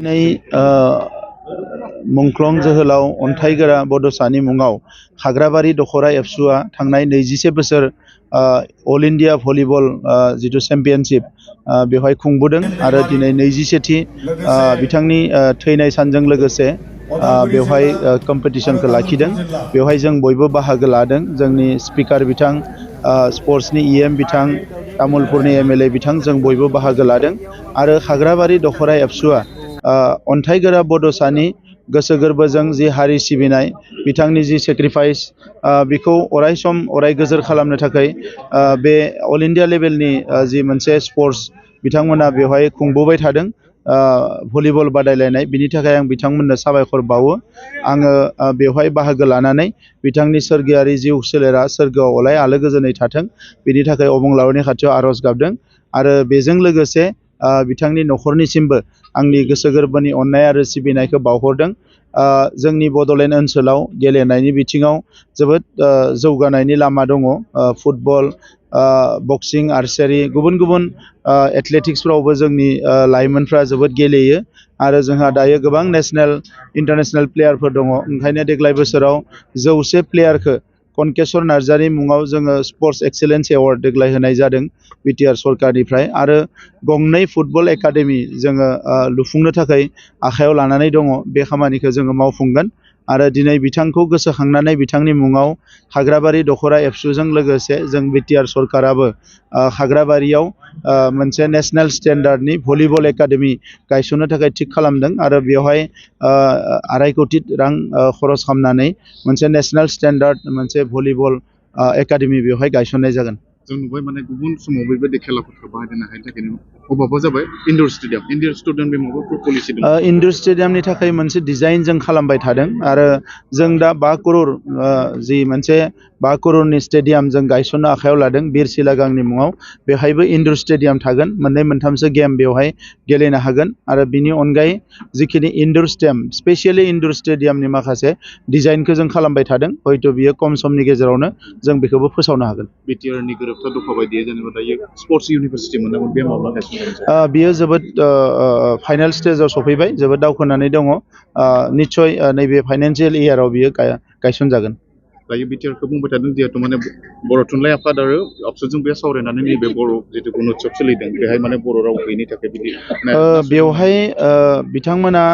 दिनै मुंख्लं जोहोलाव अन्थाइगोरा बड'सानि मुङाव खाग्राबारि दख'रा एबसुआ थांनाय 21 बोसोर अल इन्डिया भलिबल जिथु चेम्पियनशिप बेवहाय खुंबोदों आरो दिनै 21थि बिथांनि थैनाय सानजों लोगोसे बेवहाय कम्पिटिशनखौ लाखिदों। बेवहाय जों बयबो बाहागो लादों। जोंनि स्पिकार बिथां, स्पर्ट्सनि EM बिथां, तामुलपुरनि MLA बिथां, जों बयबो बाहागो लादों आरो खाग्राबारि दख'रा एबसुआ अन्थाइगोरा बड'सानि गोसो गोरबोजों जि हारि सिबिनाय, बिथांनि जि सेक्रिफाइस, बेखौ अरायसम अराय गोजोर खालामनो थाखाय बे अल इन्डिया लेभेलनि जि मोनसे स्पर्ट्स बिथांमोना बेवहाय खुंबोबाय थादों भलिबल बादायलायनाय। बिनि थाखाय आं बिथांमोननो साबायखर बावो। आङो बेवहाय बाहागो लानानै बिथांनि सोरगोआरि जिउ सोलेरा सोरगोआव अराय आलो गोजोनै थाथों, बिनि थाखाय अबंलावरिनि खाथियाव आर'ज गाबदों आरो बेजों लोगोसे बिथांनि न'खरनिसिमबो आंनि गोसो गोरबोनि अननाय आरो सिबिनायखौ बावहरदों। जोंनि बड'लेण्ड ओनसोलाव गेलेनायनि बिथिङाव जोबोद जौगानायनि लामा दङ। फुटबल, बक्सिं, आर्चारि, गुबुन गुबुन एथलेटिक्सफ्रावबो जोंनि लाइमोनफ्रा जोबोद गेलेयो आरो जोंहा दायो गोबां नेशनेल इन्टारनेशनेल प्लेयारफोर दङ। ओंखायनो देग्लाय बोसोराव 100 प्लेयारखौ कनकेश्वर नार्जारि मुङाव जोङो स्पर्ट्स एक्सेलेन्स एवार्ड देग्लाय होनाय जादों बिटिआर सरकारनिफ्राय आरो गंनै फुटबल एकाडेमि जोङो लुफुंनो थाखाय आखायाव लानानै दङ। बे खामानिखौ जोङो मावफुंगोन आरो दिनै बिथांखौ गोसोखांनानै बिथांनि मुङाव खाग्राबारि दख'रा एबसुजों लोगोसे जों बिटिआर सरकाराबो खाग्राबारियाव मोनसे नेशनेल स्टेन्डार्डनि भलिबल एकाडेमि गायसननो थाखाय थिग खालामदों आरो बेवहाय 2.5 कोटि रां खरस खालामनानै मोनसे नेशनेल स्टेन्डार्ड मोनसे भलिबल एकाडेमि बेवहाय गायसननाय जागोन। जों नुबाय माने गुबुन समाव बेबायदि खेलाफोरखौ बाहायनो हायैनि थाखायनो अभाबा जाबाय इनडोर स्टेडियाम बे माबाफोर पलिसि दं? इनडोर स्टेडियामनि थाखाय मोनसे डिजाइन जों खालामबाय थादों आरो जों दा 5 करोड़ जि मोनसे 5 करोड़नि स्टेडियाम जों गायसननो आखायाव लादों बिर सिलागांनि मुङाव। बेवहायबो इनडोर स्टेडियाम थागोन, 2-3सो गेम बेवहाय गेलेनो हागोन आरो बिनि अनगायै जिखिनि इनडोर स्टेडियाम, स्पेसियेलि इनडोर स्टेडियामनि माखासे डिजाइनखौ जों खालामबाय थादों। हयथ' बियो खम समनि गेजेरावनो जों बेखौबो फोसावनो हागोन। बिटिआरनि गोरोबथा दफा बायदियै जेनेबा दायो स्पर्ट्स इउनिभारसिटि मोननांगोन, बे माब्ला गायसनजागोन? बियो जोबोद फाइनाल स्टेजाव सफैबाय, जोबोद दावखोनानै दङ। निस्सय नैबे फाइनान्सियेल इयाराव बियो गायसनजागोन। दायो बिटिआरखौ बुंबाय थादों जिहेतु माने बर' थुनलाइ आफाद आरो आबसुजों बे सावरायनानै नैबे बर' जितु गुणोत्सव सोलिदों बेहाय माने बर' राव गैयिनि थाखाय बिदि बेवहाय बिथांमोना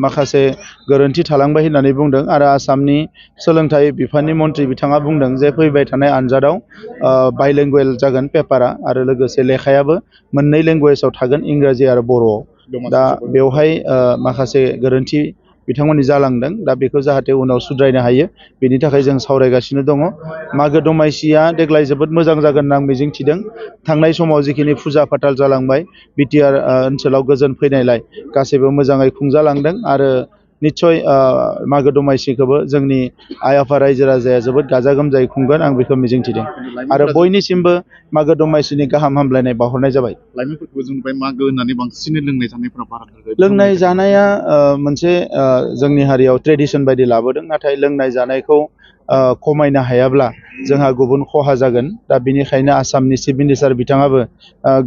माखासे गोरोन्थि थालांबाय होननानै बुंदों आरो आसामनि सोलोंथाइ बिफाननि मन्थ्रि बिथाङा बुंदों जे फैबाय थानाय आनजादाव बाइलिंगुवेल जागोन पेपारा आरो लोगोसे लेखायाबो 2 लेंगुवेजाव थागोन, इंराजि आरो बर'आव। दा बेवहाय माखासे गोरोन्थि बिथांमोननि जालांदों। दा बेखौ जाहाथे उनाव सुद्रायनो हायो बेनि थाखाय जों सावरायगासिनो दङ। मागो दमासिया देग्लाय जोबोद मोजां जागोन होनना आं मिजिंथिदों। थांनाय समाव जिखिनि फुजा फाथाल जालांबाय बिटिआर ओनसोलाव गोजोन फैनायलाय गासैबो मोजाङै खुंजालांदों आरो निस्सय मागो दमासिखौबो जोंनि आइ आफा रायजो राजाया जोबोद गाजा गोमजायै खुंगोन, आं बेखौ मिजिंथिदों आरो बयनिसिमबो मागो दमासिनि गाहाम हामलायनाय बावहरनाय जाबाय। लाइमोनफोरखौ जों मागो होननानै बांसिनै लोंनाय जानायफोरा बारा जाबाय। लोंनाय जानाया मोनसे जोंनि हारियाव ट्रेडिसन बायदि लाबोदों, नाथाय लोंनाय जानायखौ खमायनो हायाब्ला जोंहा गुबुन खहा जागोन। दा बिनिखायनो आसामनि चिफ मिनिस्टार बिथाङाबो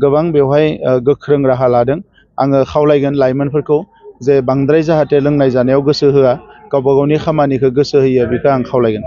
गोबां बेवहाय गोख्रों राहा लादों। आङो खावलायगोन लाइमोनफोरखौ जे बांद्राय जाहाथे लोंनाय जानायाव गोसो होआ, गावबा गावनि खामानिखौ गोसो होयो, बेखौ आं खावलायगोन।